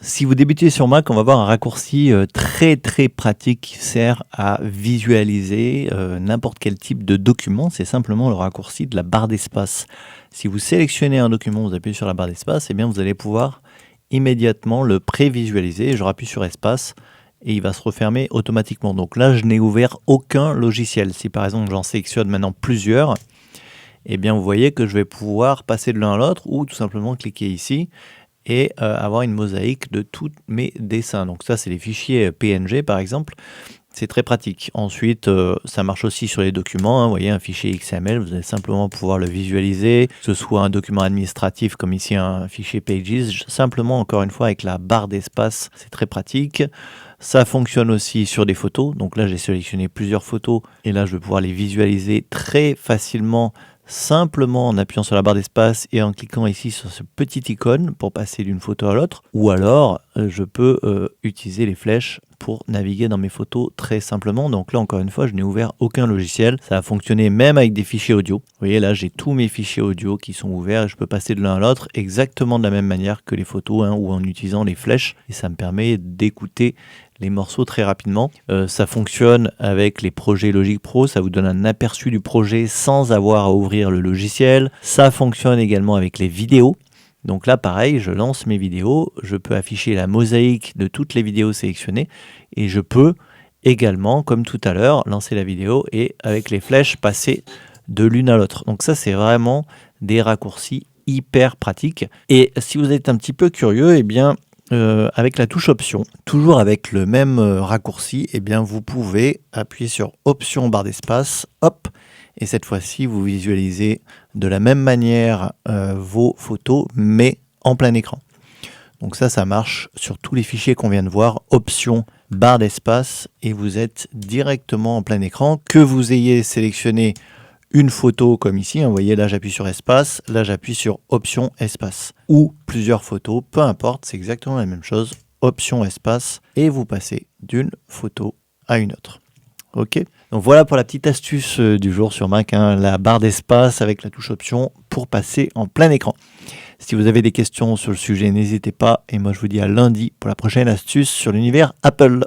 Si vous débutez sur Mac, on va voir un raccourci très pratique qui sert à visualiser n'importe quel type de document. C'est simplement le raccourci de la barre d'espace. Si vous sélectionnez un document, vous appuyez sur la barre d'espace, et bien vous allez pouvoir immédiatement le prévisualiser. Je rappuie sur espace et il va se refermer automatiquement. Donc là, je n'ai ouvert aucun logiciel. Si par exemple j'en sélectionne maintenant plusieurs, eh bien vous voyez que je vais pouvoir passer de l'un à l'autre ou tout simplement cliquer ici et avoir une mosaïque de tous mes dessins. Donc ça, c'est les fichiers PNG par exemple. C'est très pratique. Ensuite, ça marche aussi sur les documents. Vous voyez, un fichier XML, vous allez simplement pouvoir le visualiser, que ce soit un document administratif comme ici un fichier Pages. Simplement, encore une fois, avec la barre d'espace, c'est très pratique. Ça fonctionne aussi sur des photos. Donc là, j'ai sélectionné plusieurs photos et là, je vais pouvoir les visualiser très facilement, simplement en appuyant sur la barre d'espace et en cliquant ici sur ce petit icône pour passer d'une photo à l'autre. Ou alors, je peux utiliser les flèches pour naviguer dans mes photos très simplement. Donc là, encore une fois, je n'ai ouvert aucun logiciel. Ça a fonctionné même avec des fichiers audio. Vous voyez, là, j'ai tous mes fichiers audio qui sont ouverts et je peux passer de l'un à l'autre exactement de la même manière que les photos ou en utilisant les flèches. Et ça me permet d'écouter les morceaux très rapidement. Ça fonctionne avec les projets Logic Pro, ça vous donne un aperçu du projet sans avoir à ouvrir le logiciel. Ça fonctionne également avec les vidéos. Donc là, pareil, je lance mes vidéos, je peux afficher la mosaïque de toutes les vidéos sélectionnées et je peux également, comme tout à l'heure, lancer la vidéo et avec les flèches passer de l'une à l'autre. Donc ça, c'est vraiment des raccourcis hyper pratiques. Et si vous êtes un petit peu curieux, eh bien, avec la touche option, toujours avec le même raccourci, eh bien, vous pouvez appuyer sur option barre d'espace, hop, et cette fois-ci, vous visualisez de la même manière vos photos, mais en plein écran. Donc ça marche sur tous les fichiers qu'on vient de voir, option barre d'espace, et vous êtes directement en plein écran. Que vous ayez sélectionné une photo comme ici, vous voyez là j'appuie sur espace, là j'appuie sur option espace, ou plusieurs photos, peu importe, c'est exactement la même chose, option espace, et vous passez d'une photo à une autre. Ok, donc voilà pour la petite astuce du jour sur Mac, la barre d'espace avec la touche option pour passer en plein écran. Si vous avez des questions sur le sujet, n'hésitez pas, et moi je vous dis à lundi pour la prochaine astuce sur l'univers Apple.